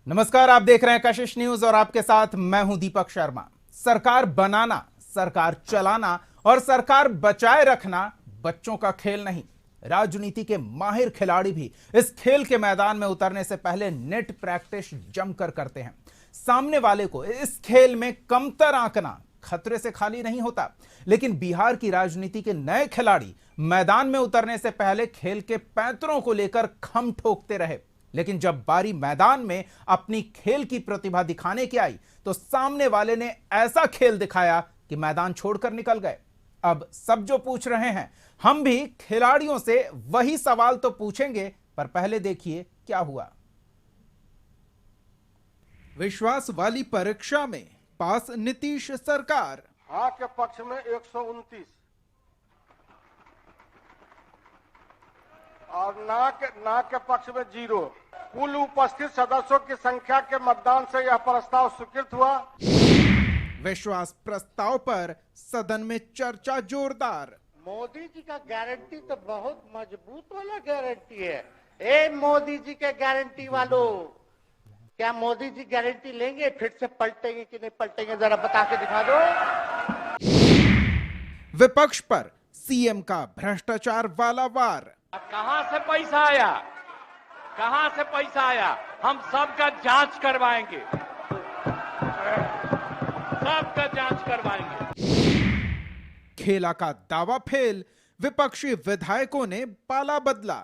नमस्कार, आप देख रहे हैं कशिश न्यूज और आपके साथ मैं हूं दीपक शर्मा। सरकार बनाना, सरकार चलाना और सरकार बचाए रखना बच्चों का खेल नहीं। राजनीति के माहिर खिलाड़ी भी इस खेल के मैदान में उतरने से पहले नेट प्रैक्टिस जमकर करते हैं। सामने वाले को इस खेल में कमतर आंकना खतरे से खाली नहीं होता। लेकिन बिहार की राजनीति के नए खिलाड़ी मैदान में उतरने से पहले खेल के पैंतरों को लेकर खम ठोकते रहे, लेकिन जब बारी मैदान में अपनी खेल की प्रतिभा दिखाने की आई तो सामने वाले ने ऐसा खेल दिखाया कि मैदान छोड़कर निकल गए। अब सब जो पूछ रहे हैं, हम भी खिलाड़ियों से वही सवाल तो पूछेंगे, पर पहले देखिए क्या हुआ। विश्वास वाली परीक्षा में पास नीतीश सरकार। हाँ के पक्ष में 129 और ना के पक्ष में 0। कुल उपस्थित सदस्यों की संख्या के मतदान से यह प्रस्ताव स्वीकृत हुआ। विश्वास प्रस्ताव पर सदन में चर्चा जोरदार। मोदी जी का गारंटी तो बहुत मजबूत वाला गारंटी है। ए मोदी जी के गारंटी वालों, क्या मोदी जी गारंटी लेंगे? फिर से पलटेंगे कि नहीं पलटेंगे, जरा बता के दिखा दो। विपक्ष पर सीएम का भ्रष्टाचार वाला वार। कहां से पैसा आया, कहां से पैसा आया, हम सबका जांच करवाएंगे, सबका जांच करवाएंगे। खेला का दावा फेल, विपक्षी विधायकों ने पाला बदला।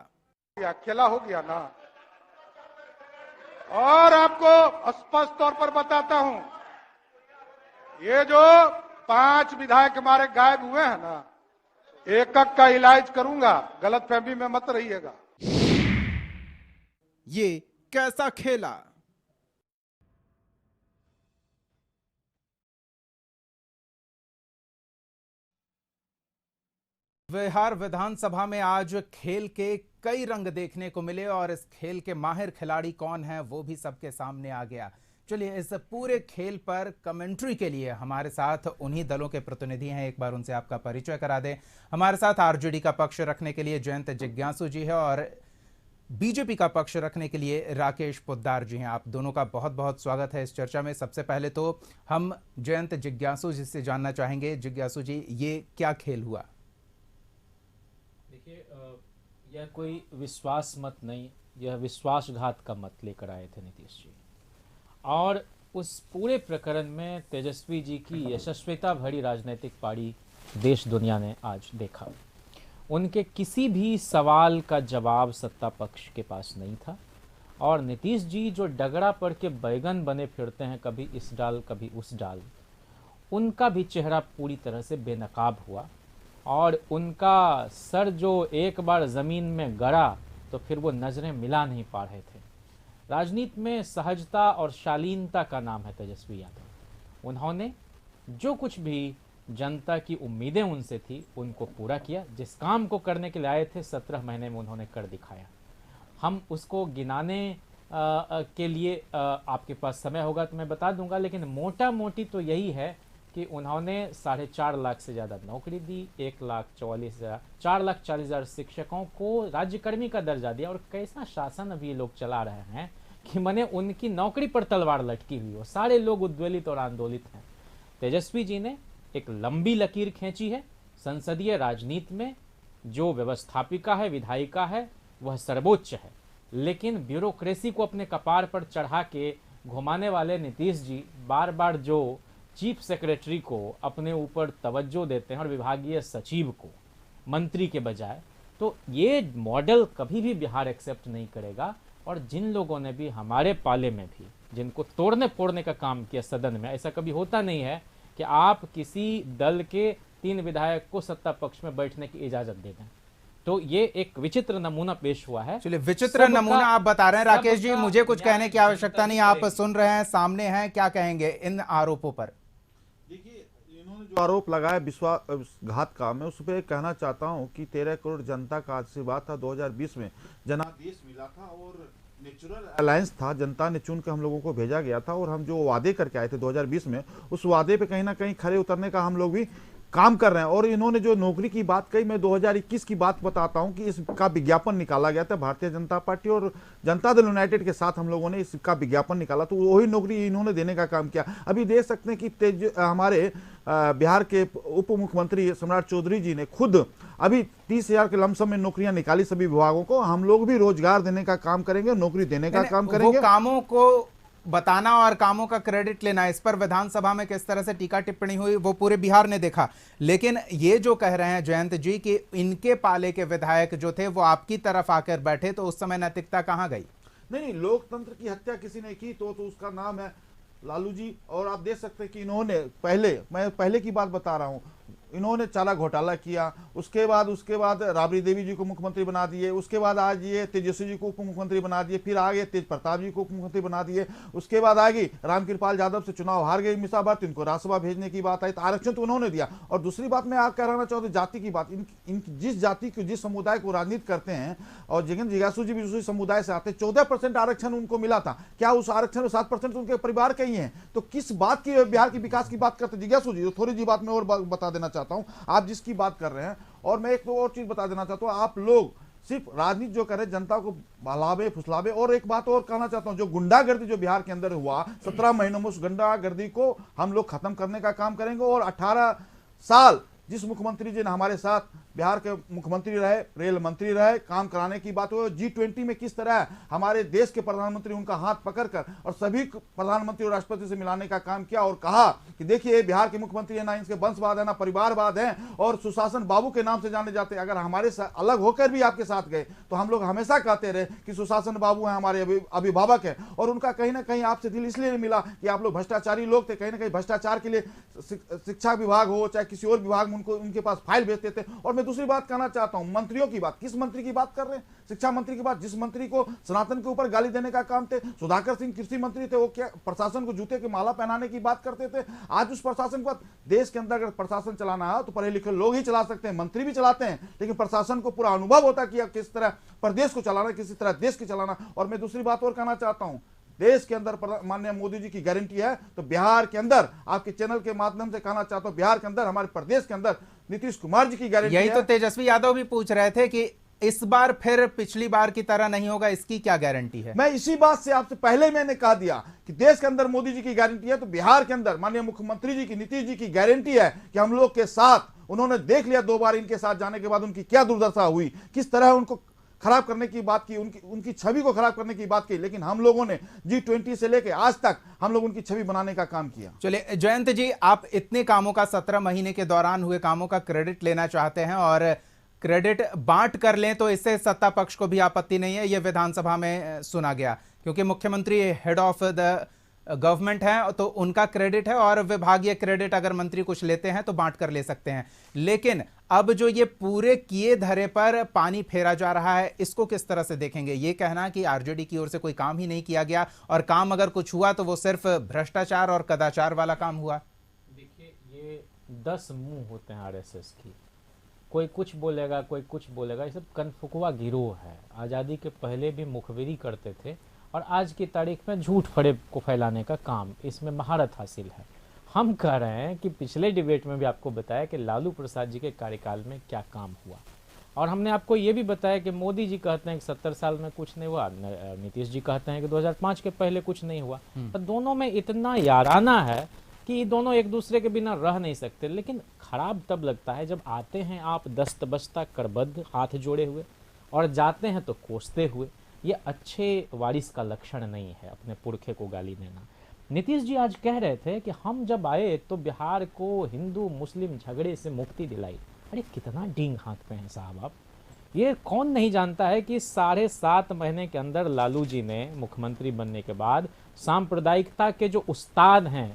अकेला हो गया ना। और आपको स्पष्ट तौर पर बताता हूं, ये जो 5 विधायक हमारे गायब हुए हैं ना, एक का इलाज करूंगा, गलतफहमी में मत रहिएगा। ये कैसा खेला? बिहार विधानसभा में आज खेल के कई रंग देखने को मिले और इस खेल के माहिर खिलाड़ी कौन हैं वो भी सबके सामने आ गया। चलिए, इस पूरे खेल पर कमेंट्री के लिए हमारे साथ उन्हीं दलों के प्रतिनिधि हैं, एक बार उनसे आपका परिचय करा दें। हमारे साथ आरजेडी का पक्ष रखने के लिए जयंत जिज्ञासु जी है और बीजेपी का पक्ष रखने के लिए राकेश पोद्दार जी हैं। आप दोनों का बहुत बहुत स्वागत है इस चर्चा में। सबसे पहले तो हम जयंत जिज्ञासु जी से जानना चाहेंगे। जिज्ञासु जी, ये क्या खेल हुआ? देखिए, यह कोई विश्वास मत नहीं, यह विश्वासघात का मत लेकर आए थे नीतीश जी, और उस पूरे प्रकरण में तेजस्वी जी की यशस्विता भरी राजनीतिक पारी देश दुनिया ने आज देखा। उनके किसी भी सवाल का जवाब सत्ता पक्ष के पास नहीं था, और नीतीश जी जो डगरा पड़ के बैगन बने फिरते हैं, कभी इस डाल कभी उस डाल, उनका भी चेहरा पूरी तरह से बेनकाब हुआ, और उनका सर जो एक बार ज़मीन में गड़ा तो फिर वो नज़रें मिला नहीं पा रहे थे। राजनीति में सहजता और शालीनता का नाम है तेजस्वी यादव। उन्होंने जो कुछ भी जनता की उम्मीदें उनसे थी उनको पूरा किया। जिस काम को करने के लिए आए थे 17 महीने में उन्होंने कर दिखाया। हम उसको गिनाने के लिए आपके पास समय होगा तो मैं बता दूंगा, लेकिन मोटा मोटी तो यही है कि उन्होंने 4.5 लाख से ज़्यादा नौकरी दी, 4,40,000 शिक्षकों को राज्यकर्मी का दर्जा दिया, और कैसा शासन अभी ये लोग चला रहे हैं कि मने उनकी नौकरी पर तलवार लटकी हुई हो। सारे लोग उद्वेलित और आंदोलित हैं। तेजस्वी जी ने एक लंबी लकीर खींची है संसदीय राजनीति में। जो व्यवस्थापिका है, विधायिका है, वह सर्वोच्च है, लेकिन ब्यूरोक्रेसी को अपने कपार पर चढ़ा के घुमाने वाले नीतीश जी बार बार जो चीफ सेक्रेटरी को अपने ऊपर तवज्जो देते हैं और विभागीय सचिव को मंत्री के बजाय, तो ये मॉडल कभी भी बिहार एक्सेप्ट नहीं करेगा। और जिन लोगों ने भी हमारे पाले में भी जिनको तोड़ने फोड़ने का काम किया सदन में, ऐसा कभी होता नहीं है कि आप किसी दल के 3 विधायक को सत्ता पक्ष में बैठने की इजाजत दे दें। तो ये एक विचित्र नमूना पेश हुआ है। चलिए, विचित्र नमूना आप बता रहे हैं राकेश जी, मुझे कुछ कहने की आवश्यकता नहीं, आप सुन रहे हैं, सामने हैं, क्या कहेंगे इन आरोपों पर? देखिए, इन्होंने जो आरोप लगाया विश्वासघात का, मैं उस पर कहना चाहता हूं कि 13 करोड़ जनता का आशीर्वाद था। 2020 में जनादेश मिला था और नेचुरल अलायंस था, जनता ने चुन के हम लोगों को भेजा गया था, और हम जो वादे करके आए थे 2020 में, उस वादे पे कहीं ना कहीं खरे उतरने का हम लोग भी काम कर रहे हैं। और इन्होंने जो नौकरी की बात कही, मैं 2021 की बात बताता हूं कि इसका विज्ञापन निकाला गया था भारतीय जनता पार्टी और जनता दल यूनाइटेड के साथ हम लोगों ने इसका विज्ञापन निकाला, तो वही नौकरी इन्होंने देने का काम किया। अभी देख सकते हैं कि हमारे बिहार के उप मुख्यमंत्री सम्राट चौधरी जी ने खुद अभी 30,000 के लमसम में नौकरियां निकाली सभी विभागों को। हम लोग भी रोजगार देने का काम करेंगे, नौकरी देने का काम करेंगे। वो कामों को बताना और कामों का क्रेडिट लेना, इस पर विधानसभा में किस तरह से टीका टिप्पणी हुई वो पूरे बिहार ने देखा। लेकिन ये जो कह रहे हैं जयंत जी कि इनके पाले के विधायक जो थे वो आपकी तरफ आकर बैठे, तो उस समय नैतिकता कहां गई? नहीं, लोकतंत्र की हत्या किसी ने की तो उसका नाम है लालू जी। और आप देख सकते हैं कि इन्होंने मैं पहले की बात बता रहा हूं, इन्होंने चारा घोटाला किया, उसके बाद राबड़ी देवी जी को मुख्यमंत्री बना दिए, उसके बाद आज ये तेजस्वी जी को उप मुख्यमंत्री बना दिए, फिर आगे तेज प्रताप जी को उप मुख्यमंत्री बना दिए, उसके बाद आगे रामकृपाल यादव से चुनाव हार गए मिसाबाद, तो इनको राज्यसभा भेजने की बात आई, तो आरक्षण तो उन्होंने दिया। और दूसरी बात मैं आप कहना चाहता हूँ जाति की बात, जिस जाति को जिस समुदाय को राजनीति करते हैं, और जगन जिज्ञासु जी भी उसी समुदाय से आते हैं, 14% आरक्षण उनको मिला था। क्या उस आरक्षण में 7% उनके परिवार के ही हैं? तो किस बात की बिहार की विकास की बात करते जिज्ञासु जी? थोड़ी जी बात मैं और बता देना चाहता हूं आप जिसकी बात कर रहे हैं। और मैं एक और चीज बता देना चाहता हूं, आप लोग सिर्फ राजनीति जो कर रहे हैं जनता को बहलावे फुसलावे। और एक बात और कहना चाहता हूं, जो गुंडागर्दी जो बिहार के अंदर हुआ 17 महीनों में, उस गुंडागर्दी को हम लोग खत्म करने का काम करेंगे। और 18 साल जिस मुख्यमंत्री जी ने हमारे साथ बिहार के मुख्यमंत्री रहे, रेल मंत्री रहे, काम कराने की बात हो, G20 में किस तरह हमारे देश के प्रधानमंत्री उनका हाथ पकड़कर और सभी प्रधानमंत्री और राष्ट्रपति से मिलाने का काम किया और कहा कि देखिए बिहार के मुख्यमंत्री है ना इनके वंशवाद है ना परिवारवाद है और सुशासन बाबू के नाम से जाने जाते हैं। अगर हमारे अलग होकर भी आपके साथ गए तो हम लोग हमेशा कहते रहे कि सुशासन बाबू है हमारे अभिभावक है। और उनका कहीं ना कहीं आपसे दिल इसलिए नहीं मिला कि आप लोग भ्रष्टाचारी लोग थे, कहीं ना कहीं भ्रष्टाचार के लिए शिक्षा विभाग हो चाहे किसी और विभाग में उनके पास फाइल भेजते थे। और मैं दूसरी बात कहना चाहता हूं, मंत्रियों की बात, किस मंत्री की बात कर रहे हैं? शिक्षा मंत्री की बात, जिस मंत्री को सनातन के ऊपर गाली देने का काम थे। सुधाकर सिंह कृषि मंत्री थे, वो क्या प्रशासन को जूते की माला पहनाने की बात करते थे? आज उस प्रशासन को, देश के अंदर अगर प्रशासन चलाना है तो पढ़े लिखे लोग ही चला सकते हैं, मंत्री भी चलाते हैं, लेकिन प्रशासन को पूरा अनुभव होता है कि किस तरह प्रदेश को चलाना, किसी तरह देश को चलाना। और मैं दूसरी बात और कहना चाहता हूं, देश के अंदर माननीय मोदी जी की गारंटी है, तो बिहार के अंदर आपके चैनल के माध्यम से कहना चाहता हूं, बिहार के अंदर हमारे प्रदेश के अंदर नीतीश कुमार जी की गारंटी है। यही तो तेजस्वी यादव भी पूछ रहे थे कि इस बार फिर पिछली बार की तरह नहीं होगा, इसकी क्या गारंटी है? मैं इसी बात से आपसे पहले मैंने कहा दिया कि देश के अंदर मोदी जी की गारंटी है, तो बिहार के अंदर माननीय मुख्यमंत्री जी की, नीतीश जी की गारंटी है कि हम लोग के साथ, उन्होंने देख लिया 2 बार इनके साथ जाने के बाद उनकी क्या दुर्दशा हुई, किस तरह उनको खराब करने की बात की, उनकी छवि को खराब करने की बात की, लेकिन हम लोगों ने G20 से लेकर आज तक हम लोग उनकी छवि बनाने का काम किया। चलिए जयंत जी, आप इतने कामों का 17 महीने के दौरान हुए कामों का क्रेडिट लेना चाहते हैं और क्रेडिट बांट कर लें तो इससे सत्ता पक्ष को भी आपत्ति नहीं है, यह विधानसभा में सुना गया, क्योंकि मुख्यमंत्री हेड ऑफ द गवर्नमेंट है तो उनका क्रेडिट है और विभागीय क्रेडिट अगर मंत्री कुछ लेते हैं तो बांट कर ले सकते हैं। लेकिन अब जो ये पूरे किए धरे पर पानी फेरा जा रहा है, इसको किस तरह से देखेंगे? ये कहना कि आरजेडी की ओर से कोई काम ही नहीं किया गया और काम अगर कुछ हुआ तो वो सिर्फ भ्रष्टाचार और कदाचार वाला काम हुआ। देखिए, ये 10 मुंह होते हैं आरएसएस की, कोई कुछ बोलेगा कोई कुछ बोलेगा, ये सब कनफुकवा गिरोह है। आज़ादी के पहले भी मुखबिरी करते थे और आज की तारीख में झूठ फरेब को फैलाने का काम, इसमें महारत हासिल है। हम कह रहे हैं कि पिछले डिबेट में भी आपको बताया कि लालू प्रसाद जी के कार्यकाल में क्या काम हुआ, और हमने आपको ये भी बताया कि मोदी जी कहते हैं कि 70 साल में कुछ नहीं हुआ, नीतीश जी कहते हैं कि 2005 के पहले कुछ नहीं हुआ। पर दोनों में इतना याराना है कि ये दोनों एक दूसरे के बिना रह नहीं सकते। लेकिन खराब तब लगता है जब आते हैं आप दस्तबस्ता करबद्ध हाथ जोड़े हुए और जाते हैं तो कोसते हुए। ये अच्छे वारिस का लक्षण नहीं है अपने पुरखे को गाली देना। नीतीश जी आज कह रहे थे कि हम जब आए तो बिहार को हिंदू मुस्लिम झगड़े से मुक्ति दिलाई। अरे कितना डींग हाथ पे हैं साहब आप। ये कौन नहीं जानता है कि 7.5 महीने के अंदर लालू जी ने मुख्यमंत्री बनने के बाद सांप्रदायिकता के जो उस्ताद हैं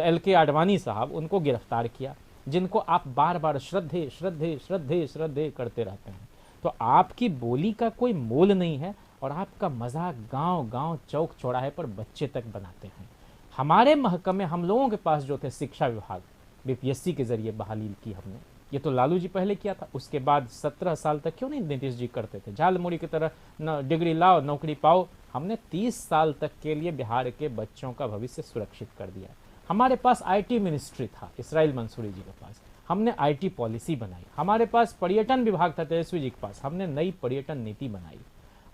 LK आडवाणी साहब, उनको गिरफ्तार किया, जिनको आप बार बार श्रद्धे श्रद्धे श्रद्धे श्रद्धे करते रहते हैं। तो आपकी बोली का कोई मोल नहीं है और आपका मजाक गांव गांव चौक चौराहे पर बच्चे तक बनाते हैं। हमारे महकमे हम लोगों के पास जो थे शिक्षा विभाग, BPSC के जरिए बहाली की हमने, ये तो लालू जी पहले किया था। उसके बाद 17 साल तक क्यों नहीं नीतीश जी करते थे? झालमुड़ी की तरह डिग्री लाओ नौकरी पाओ। हमने 30 साल तक के लिए बिहार के बच्चों का भविष्य सुरक्षित कर दिया। हमारे पास IT मिनिस्ट्री था इसराइल मंसूरी जी के पास। हमने आईटी पॉलिसी बनाई, हमारे पास पर्यटन विभाग था तेजस्वी जी के पास, हमने नई पर्यटन नीति बनाई।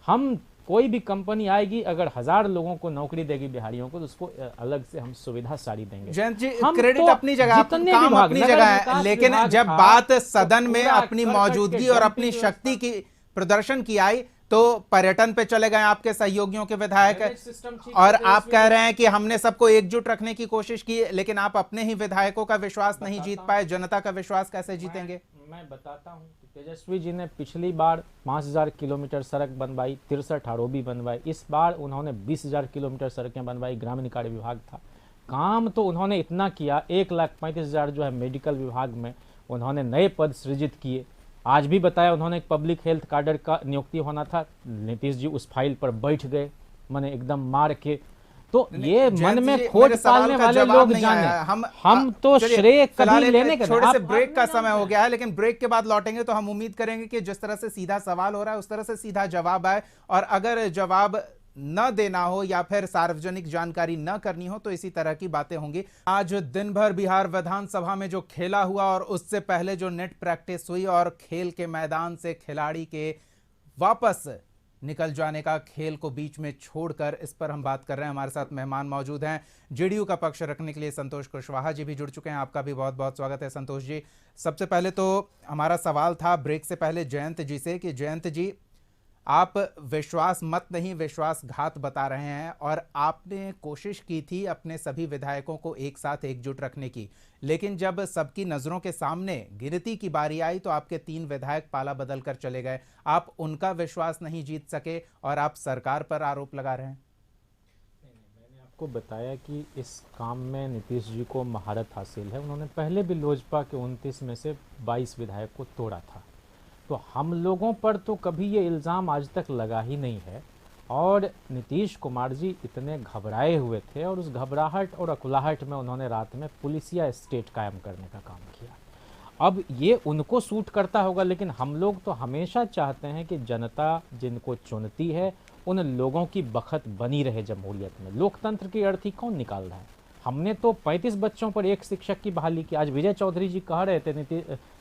हम कोई भी कंपनी आएगी अगर 1000 लोगों को नौकरी देगी बिहारियों को, तो उसको अलग से हम सुविधा सारी देंगे। जयंत जी, हम क्रेडिट तो अपनी जगह, जितने काम विभाग, अपनी नगर जगह है, विकास लेकिन विभाग जब था, बात तो सदन में पूरा अपनी कर-कर के मौजूदगी और अपनी डंपी शक्ति की प्रदर्शन की आई तो पर्यटन पे चले गए आपके सहयोगियों के विधायक, और आप कह रहे हैं कि हमने सबको एकजुट रखने की कोशिश की, लेकिन आप अपने ही विधायकों का विश्वास नहीं जीत पाए। जनता का विश्वास कैसे जीतेंगे? मैं बताता हूं कि तेजस्वी जी ने पिछली बार 5000 किलोमीटर सड़क बनवाई, 63 आरओबी बनवाई। इस बार उन्होंने 20,000 किलोमीटर सड़कें बनवाई, ग्रामीण कार्य विभाग था। काम तो उन्होंने इतना किया, 1,35,000 जो है मेडिकल विभाग में उन्होंने नए पद सृजित किए। आज भी बताया उन्होंने एक पब्लिक हेल्थ कार्डर का नियुक्ति होना था, नीतीश जी उस फाइल पर बैठ गए, मैंने एकदम मार के। तो ये मन में खोट पालने वाले लोग जाने, हम तो श्रेय कभी लेने के, थोड़े से ब्रेक का समय हो गया है, लेकिन ब्रेक के बाद लौटेंगे तो हम उम्मीद करेंगे कि जिस तरह से सीधा सवाल हो रहा है उस तरह से सीधा जवाब आए, और अगर जवाब न देना हो या फिर सार्वजनिक जानकारी न करनी हो तो इसी तरह की बातें होंगी। आज दिन भर बिहार विधानसभा में जो खेला हुआ और उससे पहले जो नेट प्रैक्टिस हुई और खेल के मैदान से खिलाड़ी के वापस निकल जाने का, खेल को बीच में छोड़कर, इस पर हम बात कर रहे हैं। हमारे साथ मेहमान मौजूद हैं, जेडीयू का पक्ष रखने के लिए संतोष कुशवाहा जी भी जुड़ चुके हैं। आपका भी बहुत बहुत स्वागत है संतोष जी। सबसे पहले तो हमारा सवाल था ब्रेक से पहले जयंत जी से कि जयंत जी, आप विश्वास मत नहीं विश्वासघात बता रहे हैं, और आपने कोशिश की थी अपने सभी विधायकों को एक साथ एकजुट रखने की, लेकिन जब सबकी नजरों के सामने गिनती की बारी आई तो आपके 3 विधायक पाला बदल कर चले गए। आप उनका विश्वास नहीं जीत सके और आप सरकार पर आरोप लगा रहे हैं। मैंने आपको बताया कि इस काम में नीतीश जी को महारत हासिल है। उन्होंने पहले भी लोजपा के 29 में से 22 विधायक को तोड़ा था, तो हम लोगों पर तो कभी ये इल्ज़ाम आज तक लगा ही नहीं है। और नीतीश कुमार जी इतने घबराए हुए थे, और उस घबराहट और अकुलाहट में उन्होंने रात में पुलिसिया स्टेट कायम करने का काम किया। अब ये उनको सूट करता होगा, लेकिन हम लोग तो हमेशा चाहते हैं कि जनता जिनको चुनती है उन लोगों की बखत बनी रहे जमहूरियत में। लोकतंत्र की अर्थी कौन निकाल रहा है? हमने तो 35 बच्चों पर एक शिक्षक की बहाली की। आज विजय चौधरी जी कह रहे थे,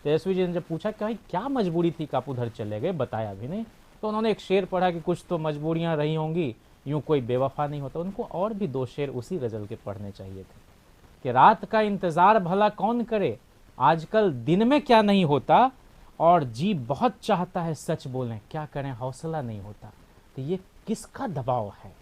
तेजस्वी जी ने जब पूछा कि भाई क्या मजबूरी थी कि आप उधर चले गए, बताया भी नहीं, तो उन्होंने एक शेर पढ़ा कि कुछ तो मजबूरियां रही होंगी, यूं कोई बेवफा नहीं होता। उनको और भी 2 शेर उसी गजल के पढ़ने चाहिए थे कि रात का इंतजार भला कौन करे, आजकल दिन में क्या नहीं होता, और जी बहुत चाहता है सच बोलें, क्या करें हौसला नहीं होता। तो ये किसका दबाव है,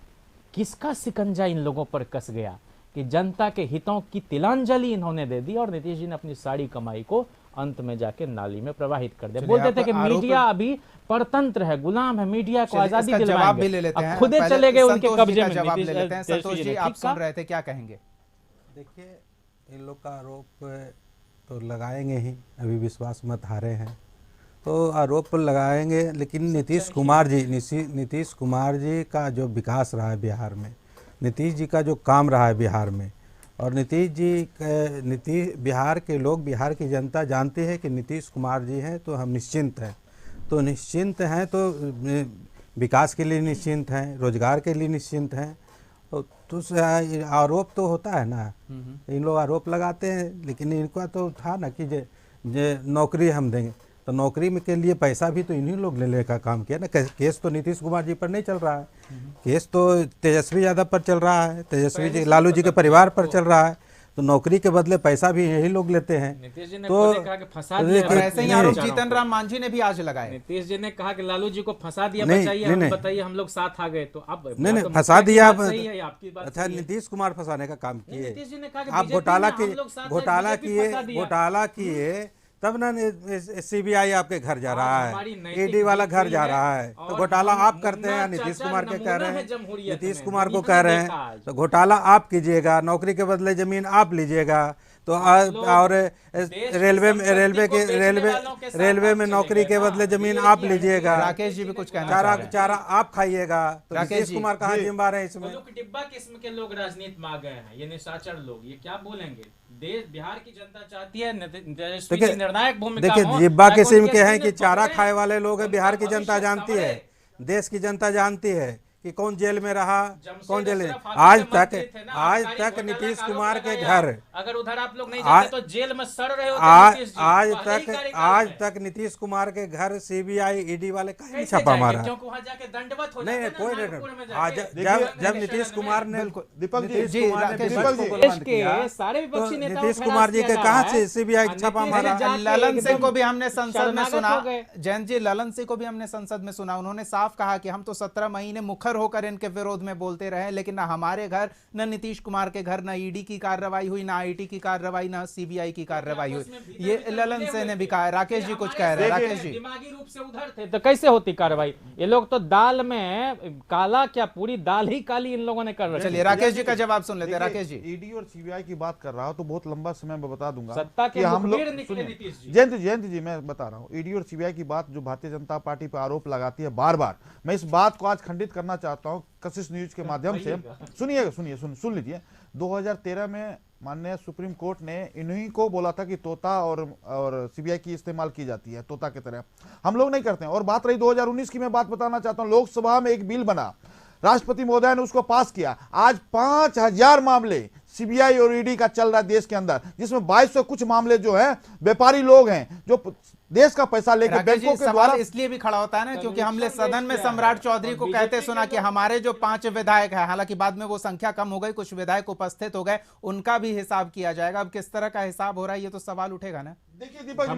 किसका सिकंजा इन लोगों पर कस गया कि जनता के हितों की तिलांजलि इन्होंने दे दी, और नीतीश जी ने अपनी सारी कमाई को अंत में जाके नाली में प्रवाहित कर दिया। बोलते थे कि मीडिया अभी परतंत्र है, गुलाम है, मीडिया को आजादी दिलवाएंगे। जवाब भी ले लेते हैं, खुदे चले गए उनके कब्जे में। जवाब ले लेते हैं। संतोष जी, आप सुन रहे थे, क्या कहेंगे? देखिए, इन लोग का आरोप तो लगाएंगे ही, अभी विश्वास मत हारे हैं तो आरोप लगाएंगे, लेकिन नीतीश कुमार जी का जो विकास रहा है बिहार में, नीतीश जी का जो काम रहा है बिहार में, और बिहार के लोग, बिहार की जनता जानती है कि नीतीश कुमार जी हैं तो हम निश्चिंत हैं। तो निश्चिंत हैं तो विकास के लिए निश्चिंत हैं, रोजगार के लिए निश्चिंत हैं। तो आरोप तो होता है ना, इन लोग आरोप लगाते हैं, लेकिन इनका तो था ना कि जे नौकरी हम देंगे, तो नौकरी में के लिए पैसा भी तो इन्हीं लोग लेने का काम किया ना। केस तो नीतीश कुमार जी पर नहीं चल रहा है, केस तो तेजस्वी यादव पर चल रहा है, तेजस्वी जी लालू जी के परिवार पर चल रहा है। तो नौकरी के बदले पैसा भी यही लोग लेते हैं। तो ऐसे ही आरोप जीतन राम मांझी ने भी आज लगाए। नीतीश जी ने कहा कि लालू जी को फंसा दिया, बताइए हम लोग साथ आ गए। तो अब नहीं फंसा दिया, अच्छा नीतीश कुमार फंसाने का काम किए, आप घोटाला किए तब ना सीबीआई आपके घर जा रहा है, ईडी वाला घर जा रहा है, तो घोटाला आप करते हैं। नीतीश कुमार के कह रहे हैं, नीतीश कुमार को कह रहे हैं तो घोटाला आप कीजिएगा, नौकरी के बदले जमीन आप लीजिएगा। तो और रेलवे में नौकरी के बदले जमीन आप लीजिएगा। राकेश जी भी कुछ कहना, चारा आप खाइएगा। तो नीतीश कुमार कहाँ जिम्मेदार है इसमें? डिब्बा किस्म के लोग राजनीति में आ गए हैं, ये निशाचर लोग, ये क्या बोलेंगे? देश बिहार की जनता चाहती है निर्णायक भूमिका। देखिए, डिब्बा किस्म के हैं कि चारा खाए वाले लोग हैं, बिहार की जनता जानती है, देश की जनता जानती है कि कौन जेल में रहा, जमशेद कौन जेल में। अशरफ हाथी आज के तक मंत्री थे ना, आज आबकारी तक घोटाला नीतीश का आरोप कुमार के लगाया। घर अगर उधर आप लोग नहीं आज- जाते तो जेल में सड़ रहे होते आज नीतीश जी। आज पहले ही तक कार्यकाल आज में। तक नीतीश कुमार के घर सीबीआई ईडी वाले कहीं कैसे छापा जाएंगे? मारा। क्योंकि वहाँ जाके दंडवत हो नहीं जाते नहीं ना, कोई नागपुर में नहीं। जाके। आज जब नीतीश कुमार ने दीपक जी, नीतीश जी, कुमार ने राकेश विपक्ष जी, को देश बंद के किया, सारे तो विपक्षी नेताओं नीतीश को कुमार जी हरास के किया कहाँ जा रहा से है। सीबीआई और छापा नीतीश मारा। जी जाके ललन सिंह एकदम को भी हमने संसद में शरणागत सुना। हो गए। जयंत जी, ललन सिंह को भी हमने संसद में सुना। उन्होंने साफ कहा कि हम तो 17 महीने मुखर होकर इनके विरोध में बोलते रहे, लेकिन ना हमारे घर, न नीतीश कुमार के घर, न ईडी की कार्रवाई हुई, ना आईटी की कार्रवाई, ना सीबीआई की कार्रवाई हुई। ये ललन सिंह ने भी कहा है। राकेश जी कुछ कह रहे हैं। राकेश जी, दिमागी रूप से उधर थे तो कैसे होती कार्रवाई? ये लोग तो दाल में काला, क्या पूरी दाल ही काली इन लोगों ने कर रखी। चलिए राकेश जी का जवाब सुन लेते हैं। राकेश जी, ईडी और सीबीआई की बात कर रहा हूं तो बहुत लंबा समय मैं बता दूंगा सत्ता के कि हम लोग मुखबिर निकले सुनिए, नीतीश जी। जयंत जी मैं बता रहा हूं, ईडी और सीबीआई की बात जो भारतीय जनता पार्टी पर आरोप लगाती है बार बार, मैं इस बात को आज खंडित करना चाहता हूं कशिश न्यूज के माध्यम से। सुन लीजिए। 2013 में माननीय सुप्रीम कोर्ट ने इन्हीं को बोला था कि तोता और सीबीआई की इस्तेमाल की जाती है तोता की तरह, हम लोग नहीं करते हैं। और बात रही 2019 की, मैं बात बताना चाहता हूं, लोकसभा में एक बिल बना, राष्ट्रपति महोदय ने उसको पास किया। आज 5000 मामले सीबीआई और ईडी का चल रहा है देश के अंदर, जिसमें 2200 कुछ मामले जो है व्यापारी लोग हैं जो देश का पैसा लेकर राकेश जी, बैंकों के द्वारा। सवाल इसलिए भी खड़ा होता है ना क्योंकि हमने सदन में सम्राट चौधरी को कहते सुना कि हमारे जो 5 विधायक हैं, हालांकि बाद में वो संख्या कम हो गई, कुछ विधायक उपस्थित हो गए, उनका भी हिसाब किया जाएगा। अब किस तरह का हिसाब हो रहा है, ये तो सवाल उठेगा ना। देखिए दीपक जी,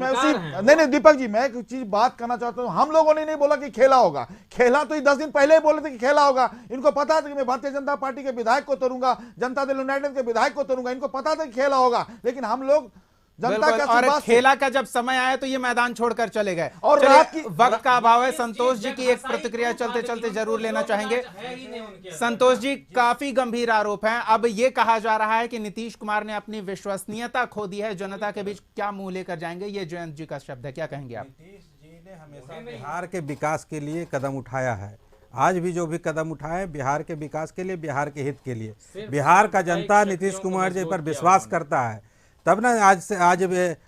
मैं नहीं दीपक जी, मैं एक चीज बात करना चाहता हूं। हम लोगों ने नहीं बोला कि खेला होगा, खेला तो 10 दिन पहले ही बोले थे कि खेला होगा। इनको पता था कि मैं भारतीय जनता पार्टी के विधायक को तोड़ूंगा, जनता दल यूनाइटेड के विधायक को तोड़ूंगा, इनको पता था कि खेला होगा। लेकिन हम लोग जनता बिल्कुल, के और आशीर्वाद से- खेला का जब समय आया तो ये मैदान छोड़कर चले गए। और चलिए, रात की- वक्त का अभाव है। संतोष जी की एक प्रतिक्रिया चलते चलते जरूर लेना चाहेंगे। संतोष जी, काफी गंभीर आरोप हैं। अब ये कहा जा रहा है कि नीतीश कुमार ने अपनी विश्वसनीयता खो दी है, जनता के बीच क्या मुंह लेकर जाएंगे, ये जयंत जी का शब्द है, क्या कहेंगे आप? नीतीश जी ने हमेशा बिहार के विकास के लिए कदम उठाया है। आज भी जो भी कदम उठाए बिहार के विकास के लिए, बिहार के हित के लिए। बिहार का जनता नीतीश कुमार जी पर विश्वास करता है, तब ना आज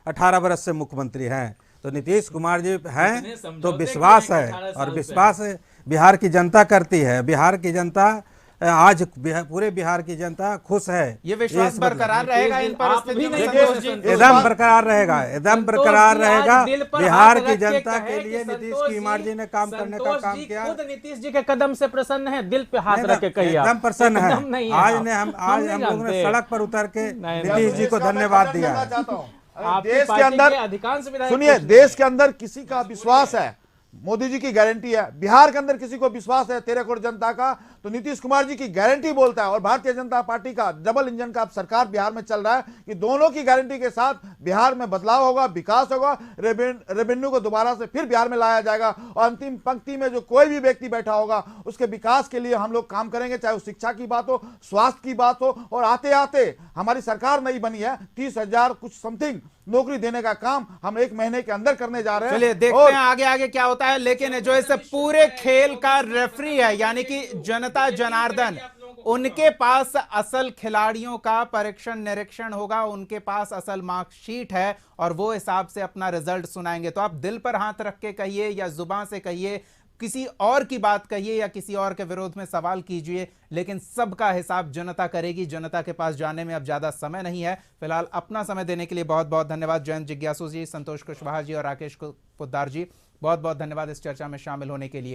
18 वर्ष से मुख्यमंत्री हैं। तो नीतीश कुमार जी हैं तो विश्वास है, और विश्वास बिहार की जनता करती है। बिहार की जनता आज पूरे बिहार की जनता खुश है। ये विश्वास बरकरार रहेगा इन परिस्थितियों में? नहीं संतोष जी, एकदम बरकरार रहेगा, एकदम बरकरार रहेगा। बिहार की जनता के लिए नीतीश कुमार जी ने काम करने का काम किया। खुद नीतीश जी के कदम से प्रसन्न है, दिल पे हाथ रख के कहिए। एकदम प्रसन्न है। एकदम नहीं है। आज हम लोगों ने सड़क पर उतर के नीतीश जी को धन्यवाद दिया है। आपकी देश के पार्टी अंदर के अधिकांश विधायक सुनिए, खुश देश के अंदर किसी का विश्वास है, मोदी जी की गारंटी है। बिहार के अंदर किसी को विश्वास है 13 करोड़ जनता का, तो नीतीश कुमार जी की गारंटी बोलता है। और भारतीय जनता पार्टी का डबल इंजन का सरकार बिहार में चल रहा है कि दोनों की गारंटी के साथ बिहार में बदलाव होगा, विकास होगा, रेवेन्यू को दोबारा से फिर बिहार में लाया जाएगा। और अंतिम पंक्ति में जो कोई भी व्यक्ति बैठा होगा उसके विकास के लिए हम लोग काम करेंगे, चाहे वो शिक्षा की बात हो, स्वास्थ्य की बात हो। और आते आते हमारी सरकार नई बनी है, 30,000 कुछ समथिंग नौकरी देने का काम हम 1 महीने के अंदर करने जा रहे हैं। चलिए देखते हैं आगे आगे क्या होता है। लेकिन जो इस पूरे खेल का रेफरी है, यानी कि जनता जनार्दन, उनके पास असल खिलाड़ियों का परीक्षण निरीक्षण होगा, उनके पास असल मार्कशीट है और वो हिसाब से अपना रिजल्ट सुनाएंगे। तो आप दिल पर हाथ रख के कहिए या जुबान से कहिए, किसी और की बात कहिए या किसी और के विरोध में सवाल कीजिए, लेकिन सबका हिसाब जनता करेगी। जनता के पास जाने में अब ज्यादा समय नहीं है। फिलहाल अपना समय देने के लिए बहुत बहुत धन्यवाद जयंत जिज्ञासु जी, संतोष कुशवाहा जी और राकेश पोद्दार जी, बहुत बहुत धन्यवाद इस चर्चा में शामिल होने के लिए।